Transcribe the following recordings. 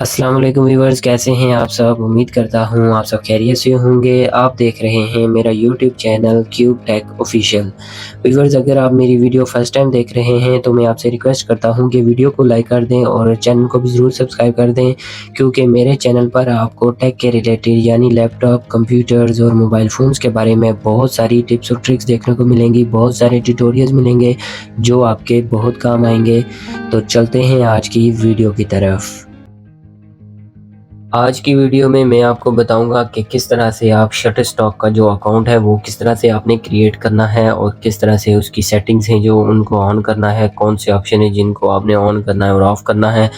अस्सलाम वालेकुम व्यूअर्स, कैसे हैं आप सब? उम्मीद करता हूँ आप सब खैरियत से होंगे। आप देख रहे हैं मेरा YouTube channel Cube Tech official. Viewers, अगर आप मेरी वीडियो फर्स्ट टाइम देख रहे हैं तो मैं आपसे रिक्वेस्ट करता हूँ कि वीडियो को लाइक कर दें और चैनल को भी ज़रूर सब्सक्राइब कर दें, क्योंकि मेरे चैनल पर आपको टेक के रिलेटेड यानी लैपटॉप, कंप्यूटर्स और मोबाइल फ़ोन्स के बारे में बहुत सारी टिप्स और ट्रिक्स देखने को मिलेंगी, बहुत सारे ट्यूटोरियल्स मिलेंगे जो आपके बहुत काम आएँगे। तो चलते हैं आज की वीडियो की तरफ। आज की वीडियो में मैं आपको बताऊंगा कि किस तरह से आप शटरस्टॉक का जो अकाउंट है वो किस तरह से आपने क्रिएट करना है और किस तरह से उसकी सेटिंग्स हैं जो उनको ऑन करना है, कौन से ऑप्शन है जिनको आपने ऑन करना है और ऑफ़ करना है।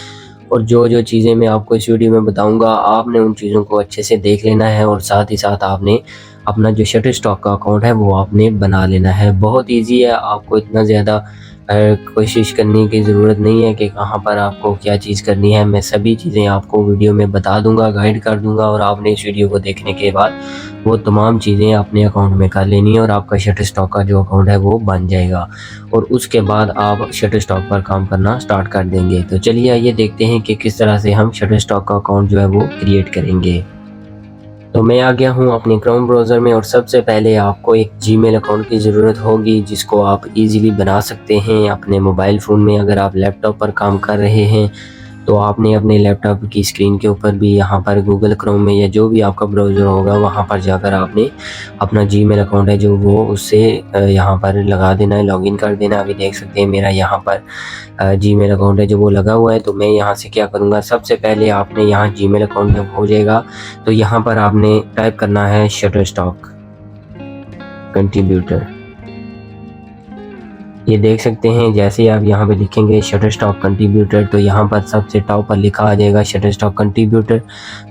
और जो चीज़ें मैं आपको इस वीडियो में बताऊंगा आपने उन चीज़ों को अच्छे से देख लेना है और साथ ही साथ आपने अपना जो शटरस्टॉक का अकाउंट है वो आपने बना लेना है। बहुत ईजी है, आपको इतना ज़्यादा कोशिश करने की ज़रूरत नहीं है कि कहाँ पर आपको क्या चीज़ करनी है। मैं सभी चीज़ें आपको वीडियो में बता दूंगा, गाइड कर दूंगा और आपने इस वीडियो को देखने के बाद वो तमाम चीज़ें अपने अकाउंट में कर लेनी है और आपका शटरस्टॉक का जो अकाउंट है वो बन जाएगा और उसके बाद आप शटरस्टॉक पर काम करना स्टार्ट कर देंगे। तो चलिए आइए देखते हैं कि किस तरह से हम शटरस्टॉक का अकाउंट जो है वो क्रिएट करेंगे। तो मैं आ गया हूँ अपने क्रोम ब्राउज़र में और सबसे पहले आपको एक जीमेल अकाउंट की ज़रूरत होगी जिसको आप इजीली बना सकते हैं अपने मोबाइल फ़ोन में। अगर आप लैपटॉप पर काम कर रहे हैं तो आपने अपने लैपटॉप की स्क्रीन के ऊपर भी यहाँ पर गूगल क्रोम में या जो भी आपका ब्राउज़र होगा वहाँ पर जाकर आपने अपना जीमेल अकाउंट है जो वो उससे यहाँ पर लगा देना है, लॉगिन कर देना। अभी देख सकते हैं मेरा यहाँ पर जीमेल अकाउंट है जो वो लगा हुआ है। तो मैं यहाँ से क्या करूँगा, सबसे पहले आपने यहाँ जीमेल अकाउंट जब हो जाएगा तो यहाँ पर आपने टाइप करना है शटरस्टॉक कंट्रीब्यूटर। ये देख सकते हैं जैसे ही आप यहाँ पे लिखेंगे शटरस्टॉक कंट्रीब्यूटर तो यहाँ पर सबसे टॉप पर लिखा आ जाएगा शटरस्टॉक कंट्रीब्यूटर।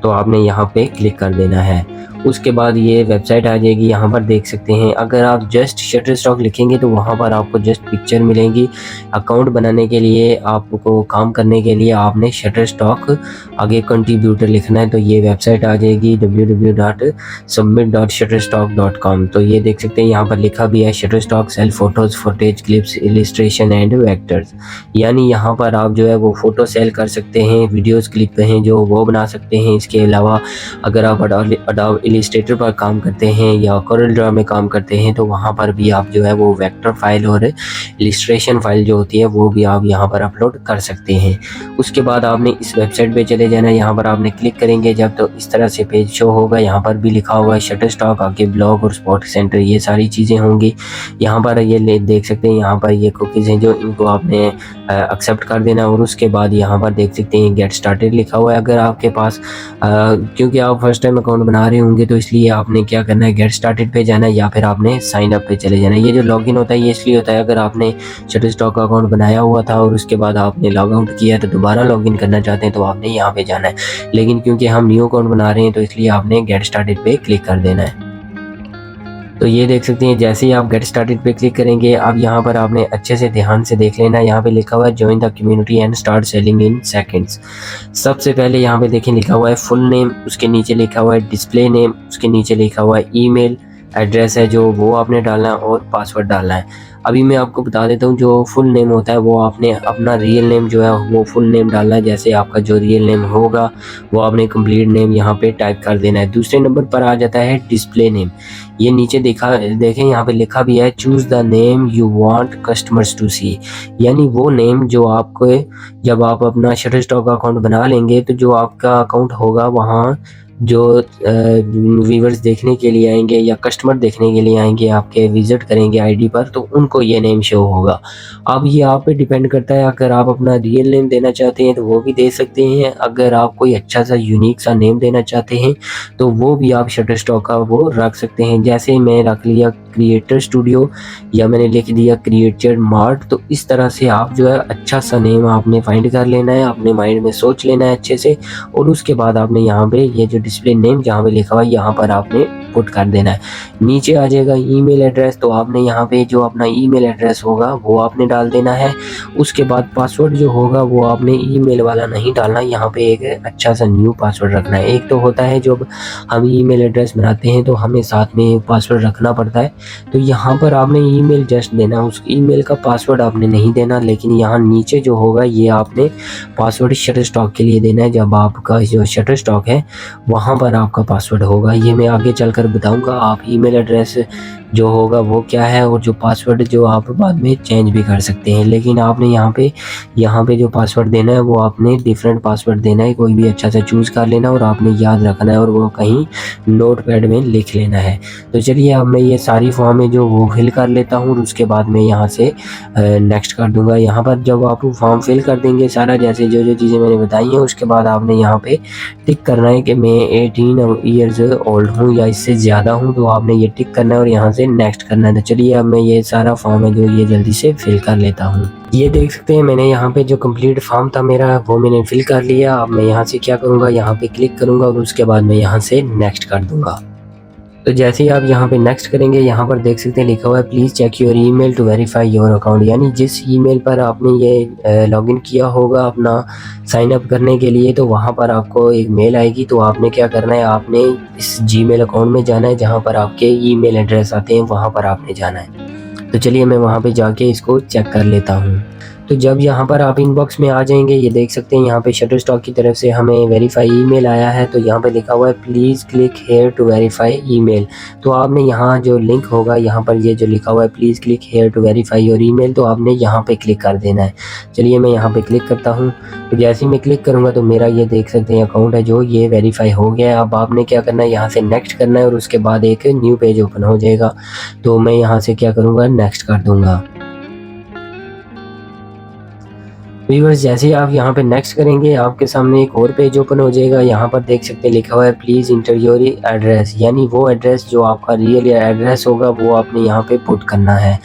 तो आपने यहाँ पे क्लिक कर देना है। उसके बाद ये वेबसाइट आ जाएगी। यहाँ पर देख सकते हैं अगर आप जस्ट शटरस्टॉक लिखेंगे तो वहाँ पर आपको जस्ट पिक्चर मिलेंगी। अकाउंट बनाने के लिए आपको काम करने के लिए आपने शटरस्टॉक आगे कंट्रीब्यूटर लिखना है। तो ये वेबसाइट आ जाएगी www.submit.shutterstock.com। तो ये देख सकते हैं यहाँ पर लिखा भी है Shutterstock sell photos, footage, clips, illustration and vectors. यानी यहाँ पर आप जो है वो फ़ोटो सेल कर सकते हैं, वीडियोज़ क्लिप हैं जो वो बना सकते हैं। इसके अलावा अगर आप अडोब इलिस्ट्रेटर पर काम करते हैं या कोरल ड्रॉ में काम करते हैं तो वहाँ पर भी आप जो है वो वेक्टर फाइल और इलिस्ट्रेशन फाइल जो होती है वो भी आप यहाँ पर अपलोड कर सकते हैं। उसके बाद आपने इस वेबसाइट पे चले जाना है। यहाँ पर आपने क्लिक करेंगे जब तो इस तरह से पेज शो होगा। यहाँ पर भी लिखा हुआ है शटरस्टॉक, आगे ब्लॉग और स्पॉट सेंटर, ये सारी चीज़ें होंगी। यहाँ पर ये देख सकते हैं यहाँ पर ये कुकीज़ हैं जो इनको आपने एक्सेप्ट कर देना। और उसके बाद यहाँ पर देख सकते हैं गेट स्टार्टेड लिखा हुआ है। अगर आपके पास क्योंकि आप फर्स्ट टाइम अकाउंट बना रहे होंगे तो इसलिए आपने क्या करना है, गेट स्टार्टेड पे जाना है या फिर आपने साइन अप पे चले जाना है। ये जो लॉगिन होता है ये इसलिए होता है अगर आपने शटरस्टॉक का अकाउंट बनाया हुआ था और उसके बाद आपने लॉग आउट किया तो दोबारा लॉगिन करना चाहते हैं तो आपने यहाँ पे जाना है। लेकिन क्योंकि हम न्यू अकाउंट बना रहे हैं तो इसलिए आपने गेट स्टार्टेड पे क्लिक कर देना है। तो ये देख सकते हैं जैसे ही आप गेट स्टार्टेड पे क्लिक करेंगे अब यहाँ पर आपने अच्छे से ध्यान से देख लेना। यहाँ पे लिखा हुआ है join the community and start selling in seconds. सबसे पहले यहाँ पे देखें लिखा हुआ है फुल नेम, उसके नीचे लिखा हुआ है डिस्प्ले नेम, उसके नीचे लिखा हुआ है ईमेल एड्रेस है जो वो आपने डालना है और पासवर्ड डालना है। अभी मैं आपको बता देता हूँ जो फुल नेम होता है वो आपने अपना रियल नेम जो है वो फुल नेम डालना है। जैसे आपका जो रियल नेम होगा वो आपने कंप्लीट नेम यहाँ पे टाइप कर देना है। दूसरे नंबर पर आ जाता है डिस्प्ले नेम। ये नीचे देखें यहाँ पे लिखा भी है choose the name you want customers to see. यानी वो नेम जो आपको जब आप अपना शटरस्टॉक अकाउंट बना लेंगे तो जो आपका अकाउंट होगा वहाँ जो व्यूवर्स देखने के लिए आएंगे या कस्टमर देखने के लिए आएंगे, आपके विजिट करेंगे आईडी पर, तो उनको ये नेम शो होगा। अब ये आप पे डिपेंड करता है, अगर आप अपना रियल नेम देना चाहते हैं तो वो भी दे सकते हैं। अगर आप कोई अच्छा सा यूनिक सा नेम देना चाहते हैं तो वो भी आप शटरस्टॉक का वो रख सकते हैं। जैसे मैं रख लिया क्रिएटर स्टूडियो या मैंने लिख दिया क्रिएटर मार्ट। तो इस तरह से आप जो है अच्छा सा नेम आपने फाइंड कर लेना है, अपने माइंड में सोच लेना है अच्छे से और उसके बाद आपने यहाँ पे ये जो डिस्प्ले नेम जहाँ पे लिखा हुआ है यहाँ पर आपने पुट कर देना है। नीचे आ जाएगा ईमेल एड्रेस, तो आपने यहाँ पे जो अपना ईमेल एड्रेस होगा वो आपने डाल देना है। उसके बाद पासवर्ड जो होगा वो आपने ईमेल वाला नहीं डालना, यहाँ पे एक अच्छा सा न्यू पासवर्ड रखना है। एक तो होता है जब हम ईमेल एड्रेस बनाते हैं तो हमें साथ में पासवर्ड रखना पड़ता है, तो यहाँ पर आपने ईमेल जस्ट देना, उस ईमेल का पासवर्ड आपने नहीं देना, लेकिन यहाँ नीचे जो होगा ये आपने पासवर्ड शटरस्टॉक के लिए देना है। जब आपका जो शटरस्टॉक है वहाँ पर आपका पासवर्ड होगा, ये मैं आगे चलकर बताऊंगा। आप ईमेल एड्रेस जो होगा वो क्या है और जो पासवर्ड जो आप बाद में चेंज भी कर सकते हैं, लेकिन आपने यहाँ पे जो पासवर्ड देना है वो आपने डिफरेंट पासवर्ड देना है, कोई भी अच्छा सा चूज़ कर लेना और आपने याद रखना है और वो कहीं नोटपैड में लिख लेना है। तो चलिए अब मैं ये सारी फॉर्में जो वो फिल कर लेता हूँ और उसके बाद मैं यहाँ से नेक्स्ट कर दूंगा। यहाँ पर जब आप फॉर्म फिल कर देंगे सारा, जैसे जो चीज़ें मैंने बताई हैं, उसके बाद आपने यहाँ पे टिक करना है कि मैं 18 ईयर्स ओल्ड हूँ या इससे ज़्यादा हूँ, तो आपने ये टिक करना है और यहाँ से नेक्स्ट करना है। तो चलिए अब मैं ये सारा फॉर्म है जो ये जल्दी से फिल कर लेता हूँ। ये देख सकते हैं मैंने यहाँ पे जो कंप्लीट फॉर्म था मेरा वो मैंने फिल कर लिया। अब मैं यहाँ से क्या करूँगा, यहाँ पे क्लिक करूँगा और उसके बाद मैं यहाँ से नेक्स्ट कर दूँगा। तो जैसे ही आप यहाँ पे नेक्स्ट करेंगे, यहाँ पर देख सकते हैं लिखा हुआ है please check your email to verify your account, यानी जिस ईमेल पर आपने ये लॉगिन किया होगा अपना साइन अप करने के लिए, तो वहाँ पर आपको एक मेल आएगी। तो आपने क्या करना है, आपने इस जीमेल अकाउंट में जाना है जहाँ पर आपके ईमेल एड्रेस आते हैं, वहाँ पर आपने जाना है। तो चलिए मैं वहाँ पे जाके इसको चेक कर लेता हूँ। तो जब यहाँ पर आप इनबॉक्स में आ जाएंगे, ये देख सकते हैं यहाँ पे शटरस्टॉक की तरफ से हमें वेरीफाई ईमेल आया है। तो यहाँ पे लिखा हुआ है please click here to verify email. तो आपने यहाँ जो लिंक होगा, यहाँ पर ये जो लिखा हुआ है please click here to verify your email, तो आपने यहाँ पे क्लिक कर देना है। चलिए मैं यहाँ पे क्लिक करता हूँ। तो जैसे ही मैं क्लिक करूँगा तो मेरा ये देख सकते हैं अकाउंट है जो ये वेरीफाई हो गया है। अब आपने क्या करना है, यहाँ से नेक्स्ट करना है और उसके बाद एक न्यू पेज ओपन हो जाएगा। तो मैं यहाँ से क्या करूँगा, नेक्स्ट कर दूँगा। व्यूअर्स जैसे ही आप यहाँ पे नेक्स्ट करेंगे, आपके सामने एक और पेज ओपन हो जाएगा। यहाँ पर देख सकते हैं लिखा हुआ है प्लीज़ इंटर योर एड्रेस, यानी वो एड्रेस जो आपका रियल एड्रेस होगा वो आपने यहाँ पे पुट करना है।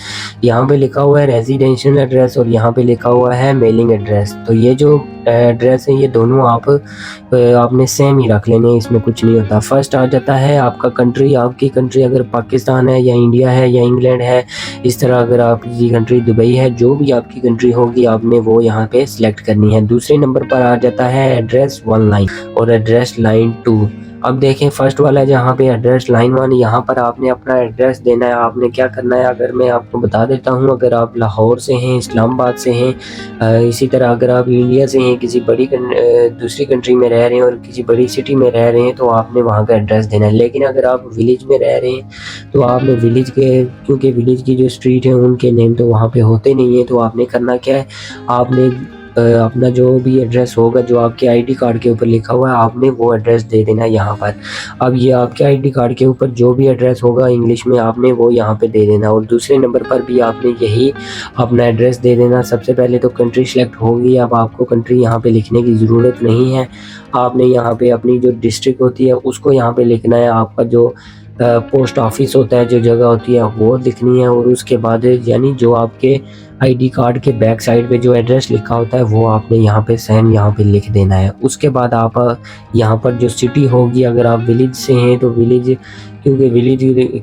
यहाँ पे लिखा हुआ है रेजिडेंशियल एड्रेस और यहाँ पे लिखा हुआ है मेलिंग एड्रेस। तो ये जो एड्रेस है ये दोनों आपने सेम ही रख लेने हैं, इसमें कुछ नहीं होता। फर्स्ट आ जाता है आपका कंट्री, आपकी कंट्री अगर पाकिस्तान है या इंडिया है या इंग्लैंड है, इस तरह अगर आपकी कंट्री दुबई है, जो भी आपकी कंट्री होगी आपने वो यहाँ पे सिलेक्ट करनी है। दूसरे नंबर पर आ जाता है एड्रेस 1 लाइन और एड्रेस लाइन 2। अब देखें फर्स्ट वाला जहाँ पे एड्रेस लाइन 1, यहाँ पर आपने अपना एड्रेस देना है। आपने क्या करना है, अगर मैं आपको बता देता हूँ, अगर आप लाहौर से हैं, इस्लामाबाद से हैं, इसी तरह अगर आप इंडिया से हैं, किसी बड़ी दूसरी कंट्री में रह रहे हैं और किसी बड़ी सिटी में रह रहे हैं, तो आपने वहाँ का एड्रेस देना है। लेकिन अगर आप विलेज में रह रहे हैं तो आपने विलेज के, क्योंकि विलेज की जो स्ट्रीट है उनके नेम तो वहाँ पे होते नहीं है, तो आपने करना क्या है, आपने अपना जो भी एड्रेस होगा जो आपके आईडी कार्ड के ऊपर लिखा हुआ है, आपने वो एड्रेस दे देना है यहाँ पर। अब ये आपके आईडी कार्ड के ऊपर जो भी एड्रेस होगा इंग्लिश में आपने वो यहाँ पे दे देना और दूसरे नंबर पर भी आपने यही अपना एड्रेस दे देना। सबसे पहले तो कंट्री सेलेक्ट होगी, अब आपको कंट्री यहाँ पे लिखने की ज़रूरत नहीं है। आपने यहाँ पे अपनी जो डिस्ट्रिक्ट होती है उसको यहाँ पे लिखना है, आपका जो पोस्ट ऑफिस होता है, जो जगह होती है वो लिखनी है और उसके बाद यानी जो आपके आईडी कार्ड के बैक साइड पे जो एड्रेस लिखा होता है वो आपने यहाँ पे सेम यहाँ पे लिख देना है। उसके बाद आप यहाँ पर जो सिटी होगी, अगर आप विलेज से हैं तो विलेज, क्योंकि विलेज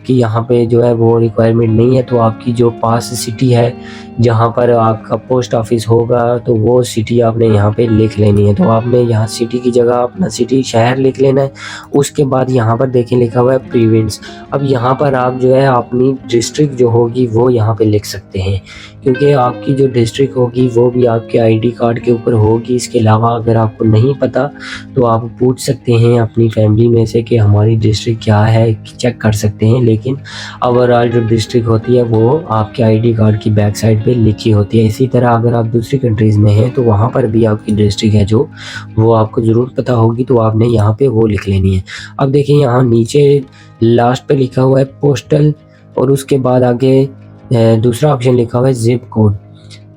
की यहाँ पे जो है वो रिक्वायरमेंट नहीं है, तो आपकी जो पास सिटी है जहाँ पर आपका पोस्ट ऑफिस होगा तो वो सिटी आपने यहाँ पे लिख लेनी है। तो आपने यहाँ सिटी की जगह अपना सिटी शहर लिख लेना है। उसके बाद यहाँ पर देखें लिखा हुआ है प्रोविंस। अब यहाँ पर आप जो है अपनी डिस्ट्रिक्ट जो होगी वो यहाँ पे लिख सकते हैं, क्योंकि आपकी जो डिस्ट्रिक्ट होगी वो भी आपके आईडी कार्ड के ऊपर होगी। इसके अलावा अगर आपको नहीं पता तो आप पूछ सकते हैं अपनी फैमिली में से कि हमारी डिस्ट्रिक्ट क्या है, चेक कर सकते हैं। लेकिन ओवरऑल जो डिस्ट्रिक्ट होती है वो आपके आईडी कार्ड की बैक साइड पे लिखी होती है। इसी तरह अगर आप दूसरी कंट्रीज़ में हैं तो वहाँ पर भी आपकी डिस्ट्रिक्ट है जो वो आपको ज़रूर पता होगी, तो आपने यहाँ पे वो लिख लेनी है। अब देखिए यहाँ नीचे लास्ट पे लिखा हुआ है पोस्टल और उसके बाद आगे दूसरा ऑप्शन लिखा हुआ है जिप कोड।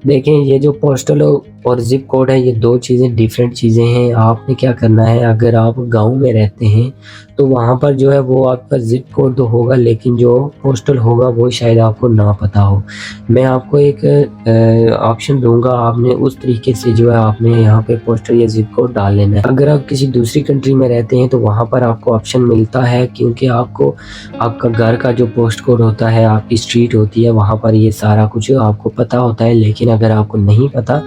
देखें ये जो पोस्टल और ज़िप कोड है, ये 2 चीज़ें डिफरेंट चीज़ें हैं। आपने क्या करना है, अगर आप गाँव में रहते हैं तो वहाँ पर जो है वो आपका ज़िप कोड तो होगा, लेकिन जो पोस्टल होगा वो शायद आपको ना पता हो। मैं आपको एक ऑप्शन दूँगा, आपने उस तरीके से जो है आपने यहाँ पे पोस्टल या ज़िप कोड डाल लेना है। अगर आप किसी दूसरी कंट्री में रहते हैं तो वहाँ पर आपको ऑप्शन मिलता है, क्योंकि आपको आपका घर का जो पोस्ट कोड होता है, आपकी स्ट्रीट होती है, वहाँ पर ये सारा कुछ आपको पता होता है। लेकिन अगर आपको नहीं पता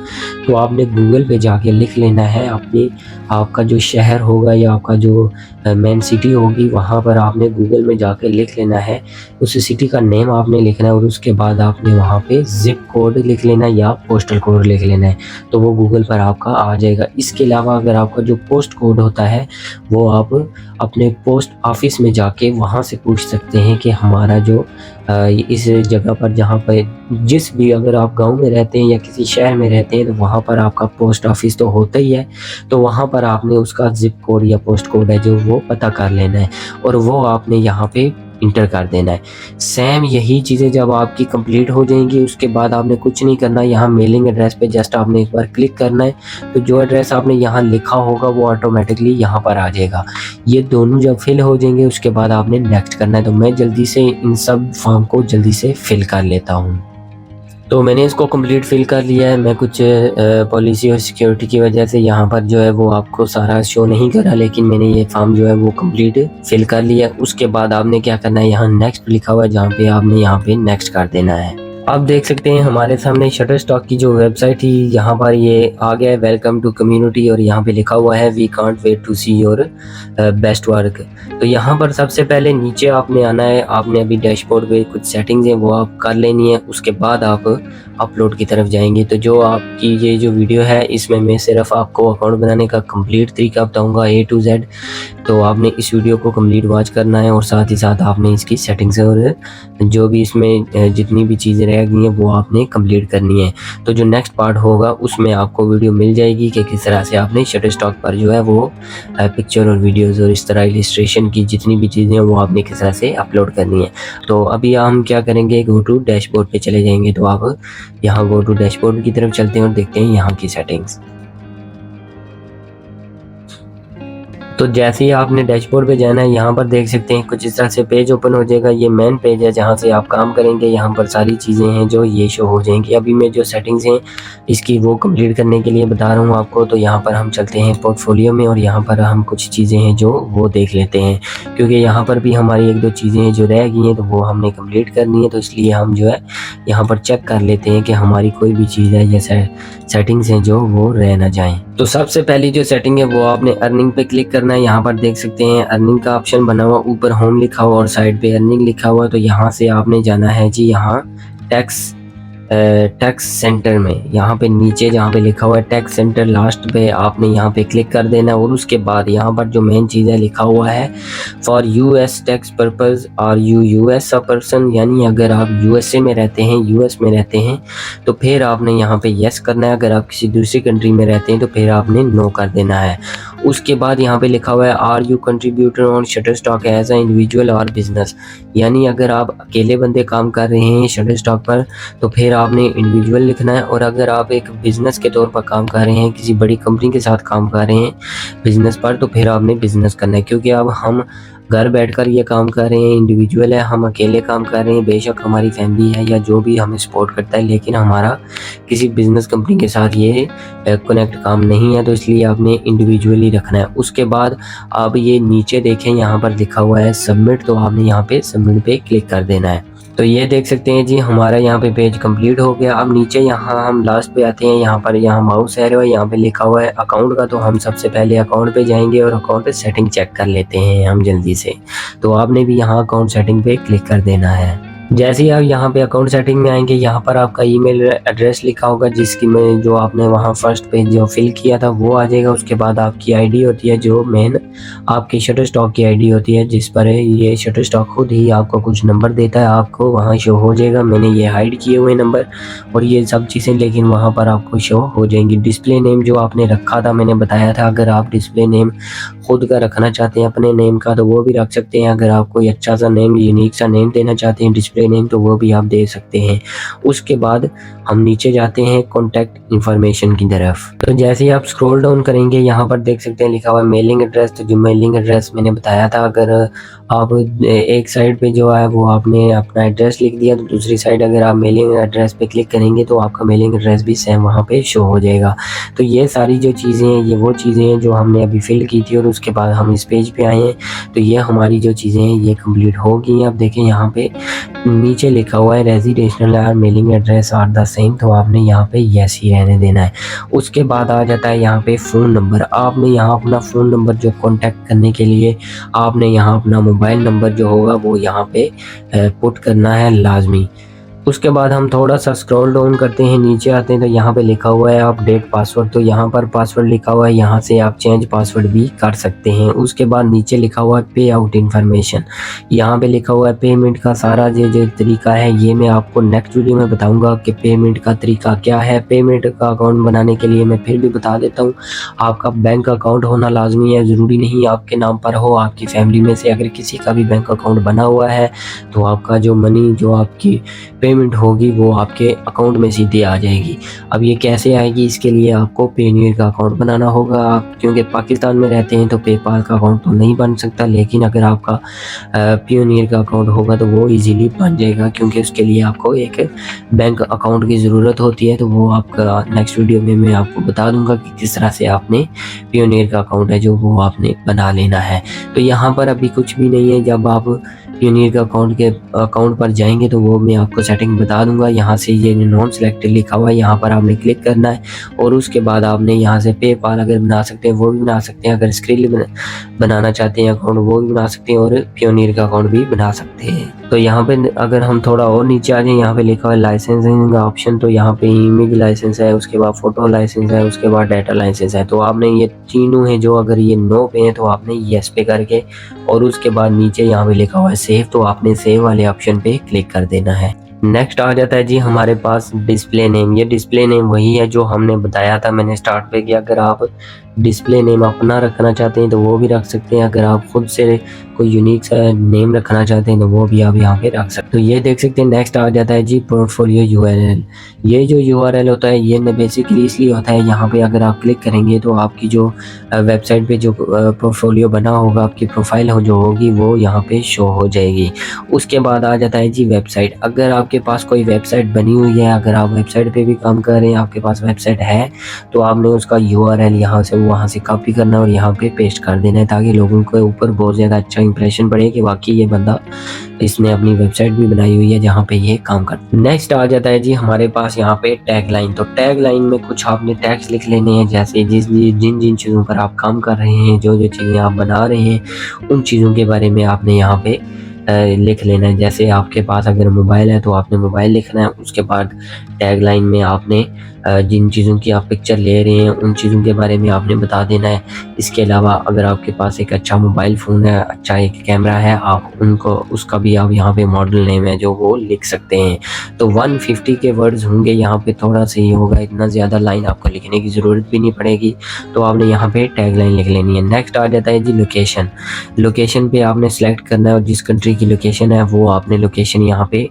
तो आपने गूगल पे जाके लिख लेना है अपनी आपका जो शहर होगा या आपका जो मेन सिटी होगी, वहाँ पर आपने गूगल में जाके लिख लेना है, उस सिटी का नेम आपने लिखना है और उसके बाद आपने वहाँ पे ज़िप कोड लिख लेना है या पोस्टल कोड लिख लेना है, तो वो गूगल पर आपका आ जाएगा। इसके अलावा अगर आपका जो पोस्ट कोड होता है वो आप अपने पोस्ट ऑफिस में जाके वहाँ से पूछ सकते हैं कि हमारा जो इस जगह पर जहाँ पे जिस भी अगर आप गाँव में रहते हैं या किसी शहर में रहते हैं तो वहाँ पर आपका पोस्ट ऑफिस तो होता ही है, तो वहाँ पर आपने उसका ज़िप कोड या पोस्ट कोड है जो वो पता कर लेना है और वो आपने यहाँ पे इंटर कर देना है। सेम यही चीज़ें जब आपकी कंप्लीट हो जाएंगी उसके बाद आपने कुछ नहीं करना, यहाँ मेलिंग एड्रेस पे जस्ट आपने एक बार क्लिक करना है, तो जो एड्रेस आपने यहाँ लिखा होगा वो ऑटोमेटिकली यहाँ पर आ जाएगा। ये दोनों जब फिल हो जाएंगे उसके बाद आपने नेक्स्ट करना है। तो मैं जल्दी से इन सब फॉर्म को जल्दी से फिल कर लेता हूँ। तो मैंने इसको कंप्लीट फिल कर लिया है। मैं कुछ पॉलिसी और सिक्योरिटी की वजह से यहाँ पर जो है वो आपको सारा शो नहीं करा, लेकिन मैंने ये फॉर्म जो है वो कंप्लीट फिल कर लिया। उसके बाद आपने क्या करना है, यहाँ नेक्स्ट लिखा हुआ है जहाँ पे आपने यहाँ पे नेक्स्ट कर देना है। आप देख सकते हैं हमारे सामने शटरस्टॉक की जो वेबसाइट थी, यहाँ पर ये आ गया है, वेलकम टू कम्युनिटी, और यहाँ पे लिखा हुआ है we can't wait to see your best work. तो यहाँ पर सबसे पहले नीचे आपने आना है, आपने अभी डैशबोर्ड पे कुछ सेटिंग्स हैं वो आप कर लेनी है, उसके बाद आप अपलोड की तरफ जाएंगे। तो जो आपकी ये जो वीडियो है इसमें मैं सिर्फ आपको अकाउंट बनाने का कंप्लीट तरीका बताऊँगा A to Z। तो आपने इस वीडियो को कंप्लीट वॉच करना है और साथ ही साथ आपने इसकी सेटिंग्स और जो भी इसमें जितनी भी चीज़ें रह गई हैं वो आपने कंप्लीट करनी है। तो जो नेक्स्ट पार्ट होगा उसमें आपको वीडियो मिल जाएगी कि किस तरह से आपने शटरस्टॉक पर जो है वो पिक्चर और वीडियोज़ और इस तरह इलिस्ट्रेशन की जितनी भी चीज़ें हैं वो आपने किस तरह से अपलोड करनी है। तो अभी हम क्या करेंगे, गो टू डैशबोर्ड पे चले जाएंगे। तो आप यहाँ गो टू डैशबोर्ड की तरफ चलते हैं और देखते हैं यहाँ की सेटिंग्स। तो जैसे ही आपने डैशबोर्ड पे जाना है, यहाँ पर देख सकते हैं कुछ इस तरह से पेज ओपन हो जाएगा। ये मेन पेज है जहाँ से आप काम करेंगे। यहाँ पर सारी चीज़ें हैं जो ये शो हो जाएंगी। अभी मैं जो सेटिंग्स हैं इसकी वो कंप्लीट करने के लिए बता रहा हूँ आपको। तो यहाँ पर हम चलते हैं पोर्टफोलियो में और यहाँ पर हम कुछ चीज़ें हैं जो वो देख लेते हैं, क्योंकि यहाँ पर भी हमारी एक दो चीज़ें हैं जो रह गई हैं तो वो हमने कम्प्लीट करनी है। तो इसलिए हम जो है यहाँ पर चेक कर लेते हैं कि हमारी कोई भी चीज़ है या सेटिंग्स हैं जो वो रह ना जाएँ। तो सबसे पहली जो सेटिंग है वो आपने अर्निंग पे क्लिक करना है। यहाँ पर देख सकते हैं अर्निंग का ऑप्शन बना हुआ, ऊपर होम लिखा हुआ और साइड पे अर्निंग लिखा हुआ। तो यहाँ से आपने जाना है जी यहाँ टैक्स सेंटर में, यहाँ पे नीचे जहाँ पे लिखा हुआ है टैक्स सेंटर लास्ट पे आपने यहाँ पे क्लिक कर देना और उसके बाद यहाँ पर जो मेन चीज़ है लिखा हुआ है for US tax purpose are you US a person, यानी अगर आप यूएसए में रहते हैं, यूएस में रहते हैं तो फिर आपने यहाँ पे यस करना है। अगर आप किसी दूसरी कंट्री में रहते हैं तो फिर आपने नो कर देना है। उसके बाद यहाँ पे लिखा हुआ है are you contributor on Shutterstock as a individual और बिजनेस, यानी अगर आप अकेले बंदे काम कर रहे हैं शटरस्टॉक पर तो फिर आपने इंडिविजुअल लिखना है, और अगर आप एक बिज़नेस के तौर पर काम कर रहे हैं, किसी बड़ी कंपनी के साथ काम कर रहे हैं बिज़नेस पर, तो फिर आपने बिज़नेस करना है। क्योंकि अब हम घर बैठकर ये काम कर रहे हैं, इंडिविजुअल है, हम अकेले काम कर रहे हैं, बेशक हमारी फैमिली है या जो भी हमें सपोर्ट करता है, लेकिन हमारा किसी बिज़नेस कंपनी के साथ ये कनेक्ट काम नहीं है, तो इसलिए आपने इंडिविजुअली रखना है। उसके बाद आप ये नीचे देखें यहाँ पर लिखा हुआ है सबमिट, तो आपने यहाँ पे सबमिट पे क्लिक कर देना है। तो ये देख सकते हैं जी हमारा यहाँ पे पेज कंप्लीट हो गया। अब नीचे यहाँ हम लास्ट पे आते हैं, यहाँ पर यहाँ माउस एरो है, यहाँ पे लिखा हुआ है अकाउंट का। तो हम सबसे पहले अकाउंट पे जाएंगे और अकाउंट पे सेटिंग चेक कर लेते हैं हम जल्दी से। तो आपने भी यहाँ अकाउंट सेटिंग पे क्लिक कर देना है। जैसे ही आप यहाँ पे अकाउंट सेटिंग में आएंगे, यहाँ पर आपका ईमेल एड्रेस लिखा होगा जिसकी में जो आपने वहाँ फर्स्ट पे जो फिल किया था वो आ जाएगा। उसके बाद आपकी आईडी होती है जो मेन आपकी शटरस्टॉक की आईडी होती है, जिस पर ये शटरस्टॉक खुद ही आपको कुछ नंबर देता है, आपको वहाँ शो हो जाएगा। मैंने ये हाइड किए हुए नंबर और ये सब चीज़ें, लेकिन वहाँ पर आपको शो हो जाएंगी। डिस्प्ले नेम जो आपने रखा था, मैंने बताया था अगर आप डिस्प्ले नेम खुद का रखना चाहते हैं अपने नेम का तो वो भी रख सकते हैं। अगर आप कोई अच्छा सा नेम, यूनिक सा नेम देना चाहते हैं डिस्प्ले डिस्प्ले नेम तो वो भी आप दे सकते हैं। उसके बाद हम नीचे जाते हैं कॉन्टैक्ट इन्फॉर्मेशन की तरफ। तो जैसे ही आप स्क्रॉल डाउन करेंगे यहाँ पर देख सकते हैं लिखा हुआ है मेलिंग एड्रेस। तो जो मेलिंग एड्रेस मैंने बताया था, अगर आप एक साइड पे जो है वो आपने अपना एड्रेस लिख दिया, तो दूसरी साइड अगर आप मेलिंग एड्रेस पे क्लिक करेंगे तो आपका मेलिंग एड्रेस भी सेम वहाँ पे शो हो जाएगा। तो ये सारी जो चीज़ें हैं ये वो चीज़ें हैं जो हमने अभी फिल की थी और उसके बाद हम इस पेज पे आए हैं। तो ये हमारी जो चीज़ें हैं ये कंप्लीट हो गई हैं। अब देखें यहाँ पे नीचे लिखा हुआ है रेजिडेंशियल और mailing address are the same, तो आपने यहाँ पे यस ही रहने देना है। उसके बाद आ जाता है यहाँ पे फ़ोन नंबर। आपने यहाँ अपना फ़ोन नंबर जो कॉन्टैक्ट करने के लिए आपने यहाँ अपना मोबाइल नंबर जो होगा वो यहाँ पे पुट करना है लाजमी। उसके बाद हम थोड़ा सा स्क्रॉल डाउन करते हैं, नीचे आते हैं तो यहाँ पे लिखा हुआ है अपडेट पासवर्ड। तो यहाँ पर पासवर्ड लिखा हुआ है, यहाँ से आप चेंज पासवर्ड भी कर सकते हैं। उसके बाद नीचे लिखा हुआ है पे आउट इन्फॉर्मेशन। यहाँ पे लिखा हुआ है पेमेंट का सारा जो तरीका है ये मैं आपको नेक्स्ट वीडियो में बताऊंगा कि पेमेंट का तरीका क्या है। पेमेंट का अकाउंट बनाने के लिए मैं फिर भी बता देता हूँ, आपका बैंक अकाउंट होना लाजमी है। ज़रूरी नहीं आपके नाम पर हो, आपकी फैमिली में से अगर किसी का भी बैंक अकाउंट बना हुआ है तो आपका जो मनी जो आपकी पेमेंट होगी वो आपके अकाउंट में सीधे आ जाएगी। अब ये कैसे आएगी, इसके लिए आपको पेनीयर का अकाउंट बनाना होगा। आप क्योंकि पाकिस्तान में रहते हैं तो पेपाल का अकाउंट तो नहीं बन सकता, लेकिन अगर आपका पेनीयर का अकाउंट होगा तो वो इजीली बन जाएगा, क्योंकि उसके लिए आपको एक बैंक अकाउंट की ज़रूरत होती है। तो वो आपका नेक्स्ट वीडियो में मैं आपको बता दूंगा कि किस तरह से आपने पेनीयर का अकाउंट है जो वो आपने बना लेना है। तो यहाँ पर अभी कुछ भी नहीं है, जब आप पेनीयर का अकाउंट पर जाएंगे तो वो मैं आपको सेटिंग बता दूंगा। यहाँ से ये नॉन सिलेक्टेड लिखा हुआ है, यहाँ पर आपने क्लिक करना है और उसके बाद आपने यहाँ से पेपाल अगर बना सकते हैं वो भी बना सकते हैं, अगर स्क्रिल बनाना चाहते हैं अकाउंट वो भी बना सकते हैं और पेनीयर का अकाउंट भी बना सकते हैं। तो यहाँ पे अगर हम थोड़ा और नीचे आ जाए, यहाँ पे लिखा हुआ है लाइसेंसिंग ऑप्शन। तो यहाँ पे इमेज लाइसेंस है, उसके बाद फोटो लाइसेंस है, उसके बाद डाटा लाइसेंस है। तो आपने ये तीनों हैं जो अगर ये नो पे हैं तो आपने यस पे करके और उसके बाद नीचे यहाँ पे लिखा हुआ है सेव, तो आपने सेव वाले ऑप्शन पे क्लिक कर देना है। नेक्स्ट आ जाता है जी हमारे पास डिस्प्ले नेम। ये डिस्प्ले नेम वही है जो हमने बताया था मैंने स्टार्ट पे कि अगर आप डिस्प्ले नेम अपना रखना चाहते हैं तो वो भी रख सकते हैं, अगर आप खुद से कोई यूनिक सा नेम रखना चाहते हैं तो वो भी आप यहाँ पे रख सकते हैं। तो ये देख सकते हैं नेक्स्ट आ जाता है जी पोर्टफोलियो यूआरएल। ये जो यूआरएल होता है ये बेसिकली इसलिए होता है, यहाँ पे अगर आप क्लिक करेंगे तो आपकी जो वेबसाइट पे जो पोर्टफोलियो बना होगा, आपकी प्रोफाइल हो जो होगी वो यहाँ पे शो हो जाएगी। उसके बाद आ जाता है जी वेबसाइट। अगर आपके पास कोई वेबसाइट बनी हुई है, अगर आप वेबसाइट पे भी काम कर रहे हैं, आपके पास वेबसाइट है, तो आपने उसका यूआरएल यहाँ से वहाँ से कॉपी करना और यहाँ पे पेस्ट कर देना है, ताकि लोगों के ऊपर बहुत ज़्यादा अच्छा इंप्रेशन पड़े कि वाकई ये बंदा इसने अपनी वेबसाइट भी बनाई हुई है जहाँ पे ये काम करता है। नेक्स्ट आ जाता है जी हमारे पास यहाँ पे टैग लाइन। तो टैग लाइन में कुछ आपने टैग्स लिख लेने हैं, जैसे जिन जिन चीज़ों पर आप काम कर रहे हैं, जो जो चीज़ें आप बना रहे हैं उन चीज़ों के बारे में आपने यहाँ पे लिख लेना है। जैसे आपके पास अगर मोबाइल है तो आपने मोबाइल लिखना है। उसके बाद टैग लाइन में आपने जिन चीज़ों की आप पिक्चर ले रहे हैं उन चीज़ों के बारे में आपने बता देना है। इसके अलावा अगर आपके पास एक अच्छा मोबाइल फ़ोन है, अच्छा एक कैमरा है, आप उसका भी आप यहाँ पे मॉडल नेम है जो वो लिख सकते हैं। तो 150 के वर्ड्स होंगे, यहाँ पे थोड़ा सा ही होगा, इतना ज़्यादा लाइन आपको लिखने की ज़रूरत भी नहीं पड़ेगी। तो आपने यहाँ पे टैग लाइन लिख लेनी है। नेक्स्ट आ जाता है जी लोकेशन। लोकेशन पे आपने सेलेक्ट करना है और जिस कंट्री की लोकेशन है वो आपने लोकेशन यहाँ पे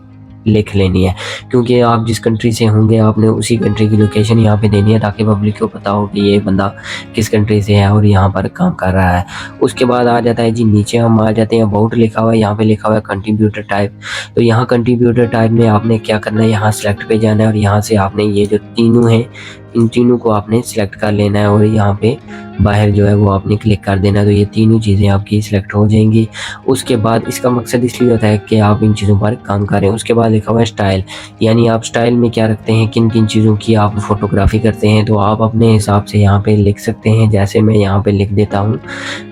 लिख लेनी है, क्योंकि आप जिस कंट्री से होंगे आपने उसी कंट्री की लोकेशन यहाँ पे देनी है, ताकि पब्लिक को पता हो कि ये बंदा किस कंट्री से है और यहाँ पर काम कर रहा है। उसके बाद आ जाता है जी नीचे हम आ जाते हैं अबाउट लिखा हुआ है, यहाँ पे लिखा हुआ है कंट्रीब्यूटर टाइप। तो यहाँ कंट्रीब्यूटर टाइप में आपने क्या करना है, यहाँ सेलेक्ट पे जाना है और यहाँ से आपने ये जो तीनों हैं इन तीनों को आपने सिलेक्ट कर लेना है और यहाँ पे बाहर जो है वो आपने क्लिक कर देना है। तो ये तीनों चीज़ें आपकी सिलेक्ट हो जाएंगी। उसके बाद इसका मकसद इसलिए होता है कि आप इन चीज़ों पर काम करें। उसके बाद लिखा हुआ है स्टाइल, यानी आप स्टाइल में क्या रखते हैं, किन किन चीज़ों की आप फोटोग्राफी करते हैं, तो आप अपने हिसाब से यहाँ पे लिख सकते हैं। जैसे मैं यहाँ पे लिख देता हूँ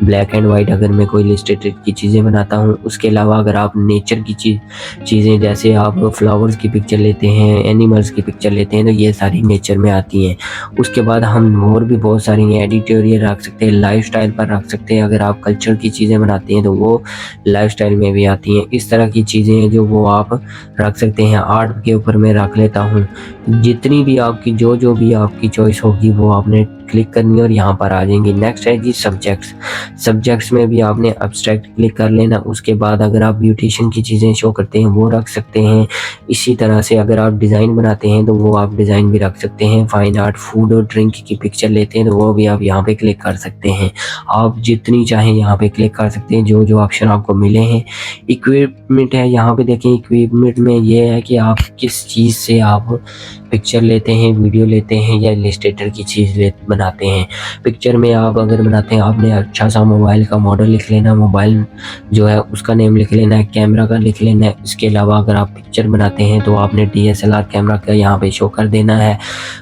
ब्लैक एंड वाइट, अगर मैं कोई इलस्ट्रेटेड की चीज़ें बनाता हूँ। उसके अलावा अगर आप नेचर की चीज़ें जैसे आप फ्लावर्स की पिक्चर लेते हैं, एनिमल्स की पिक्चर लेते हैं, तो ये सारी नेचर में आती हैं। उसके बाद हम और भी बहुत सारी एडिटोरियल रख सकते हैं, लाइफस्टाइल पर रख सकते हैं। अगर आप कल्चर की चीज़ें बनाते हैं तो वो लाइफस्टाइल में भी आती हैं। इस तरह की चीज़ें हैं जो वो आप रख सकते हैं। आर्ट के ऊपर मैं रख लेता हूँ जितनी भी आपकी जो भी आपकी चॉइस होगी वो आपने क्लिक करनी है और यहाँ पर आ जाएंगी। नेक्स्ट है जी सब्जेक्ट्स। सब्जेक्ट्स में भी आपने एब्स्ट्रैक्ट क्लिक कर लेना। उसके बाद अगर आप ब्यूटिशियन की चीज़ें शो करते हैं वो रख सकते हैं। इसी तरह से अगर आप डिज़ाइन बनाते हैं तो वो आप डिज़ाइन भी रख सकते हैं। फाइन आर्ट, फूड और ड्रिंक की पिक्चर लेते हैं तो वो भी आप यहाँ पे क्लिक कर सकते हैं। आप जितनी चाहें यहाँ पे क्लिक कर सकते हैं, जो ऑप्शन आपको मिले हैं। इक्विपमेंट है, यहाँ पे देखें इक्विपमेंट में ये है कि आप किस चीज़ से आप पिक्चर लेते हैं, वीडियो लेते हैं या इलस्ट्रेटर की चीज़ बनाते हैं। पिक्चर में आप अगर बनाते हैं, आपने अच्छा सा मोबाइल का मॉडल लिख लेना, मोबाइल जो है उसका नेम लिख लेना है, कैमरा का लिख लेना है। इसके अलावा अगर आप पिक्चर बनाते हैं तो आपने DSLR कैमरा का यहाँ पे शो कर देना है।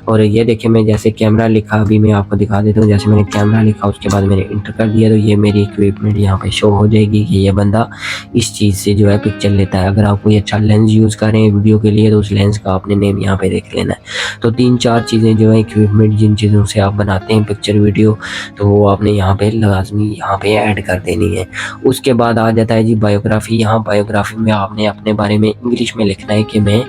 और ये देखिए मैं जैसे कैमरा लिखा, अभी मैं आपको दिखा देता हूँ। जैसे मैंने कैमरा लिखा, उसके बाद मैंने इंटर कर दिया तो ये मेरी इक्विपमेंट यहाँ पे शो हो जाएगी कि ये बंदा इस चीज़ से जो है पिक्चर लेता है। अगर आप कोई अच्छा लेंस यूज़ कर रहे हैं वीडियो के लिए तो उस लेंस का आपने नेम यहाँ पे लिख लेना है। तो 3-4 चीज़ें जो है इक्विपमेंट, जिन चीज़ों से आप बनाते हैं पिक्चर वीडियो, तो वो आपने यहाँ पे लाजमी यहाँ पे ऐड कर देनी है। उसके बाद आ जाता है जी बायोग्राफी। यहाँ बायोग्राफी में आपने अपने बारे में इंग्लिश में लिखना है कि मैं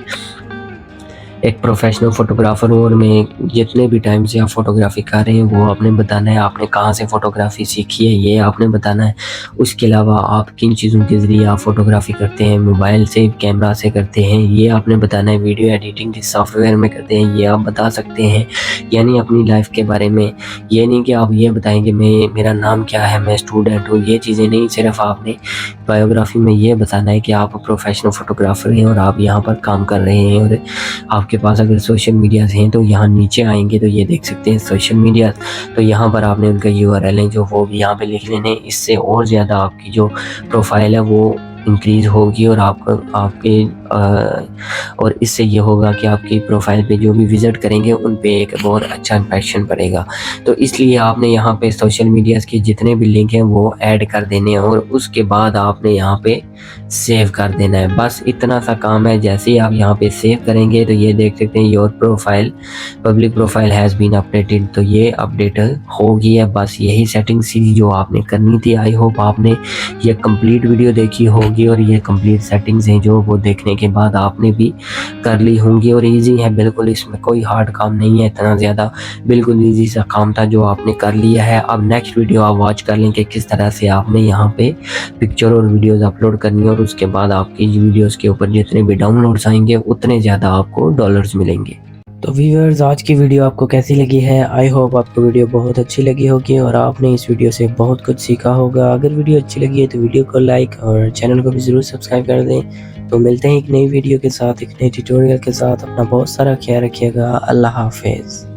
एक प्रोफेशनल फ़ोटोग्राफ़र हूँ और मैं जितने भी टाइम से आप फ़ोटोग्राफ़ी कर रहे हैं वो आपने बताना है। आपने कहाँ से फ़ोटोग्राफ़ी सीखी है ये आपने बताना है। उसके अलावा आप किन चीज़ों के ज़रिए आप फ़ोटोग्राफ़ी करते हैं, मोबाइल से, कैमरा से करते हैं, ये आपने बताना है। वीडियो एडिटिंग किस सॉफ्टवेयर में करते हैं ये आप बता सकते हैं। यानी अपनी लाइफ़ के बारे में, ये नहीं कि आप ये बताएँ कि मेरा नाम क्या है, मैं स्टूडेंट हूँ, ये चीज़ें नहीं। सिर्फ़ आपने बायोग्राफ़ी में ये बताना है कि आप प्रोफेशनल फ़ोटोग्राफ़र हैं और आप यहाँ पर काम कर रहे हैं। और आपके पास अगर सोशल मीडियाज़ हैं तो यहाँ नीचे आएँगे तो ये देख सकते हैं सोशल मीडिया। तो यहाँ पर आपने उनका URL है जो वो भी यहाँ पे लिख लेने। इससे और ज़्यादा आपकी जो प्रोफाइल है वो इंक्रीज़ होगी और और इससे ये होगा कि आपकी प्रोफाइल पे जो भी विज़िट करेंगे उन पे एक बहुत अच्छा इंप्रेशन पड़ेगा। तो इसलिए आपने यहाँ पे सोशल मीडियाज़ के जितने भी लिंक हैं वो ऐड कर देने हैं और उसके बाद आपने यहाँ पे सेव कर देना है। बस इतना सा काम है। जैसे ही आप यहाँ पे सेव करेंगे तो ये देख सकते हैं your profile, public profile has been updated. तो ये अपडेट हो गई है। बस यही सेटिंग्स थी जो आपने करनी थी। आई होप आपने ये कंप्लीट वीडियो देखी होगी और ये कंप्लीट सेटिंग्स हैं जो वो देखने के बाद आपने भी कर ली होंगी। और इजी है बिल्कुल, इसमें कोई हार्ड काम नहीं है इतना ज़्यादा, बिल्कुल इजी सा काम था जो आपने कर लिया है। अब नेक्स्ट वीडियो आप वॉच कर लें कि किस तरह से आपने यहाँ पे पिक्चर और वीडियोज़ अपलोड करनी है और उसके बाद आपकी वीडियोज़ के ऊपर जितने भी डाउनलोड्स आएंगे उतने ज़्यादा आपको डॉलर्स मिलेंगे। तो व्यूअर्स, आज की वीडियो आपको कैसी लगी है? आई होप आपको वीडियो बहुत अच्छी लगी होगी और आपने इस वीडियो से बहुत कुछ सीखा होगा। अगर वीडियो अच्छी लगी है तो वीडियो को लाइक और चैनल को भी ज़रूर सब्सक्राइब कर दें। तो मिलते हैं एक नई वीडियो के साथ, एक नई ट्यूटोरियल के साथ। अपना बहुत सारा ख्याल रखिएगा। अल्लाह हाफिज़।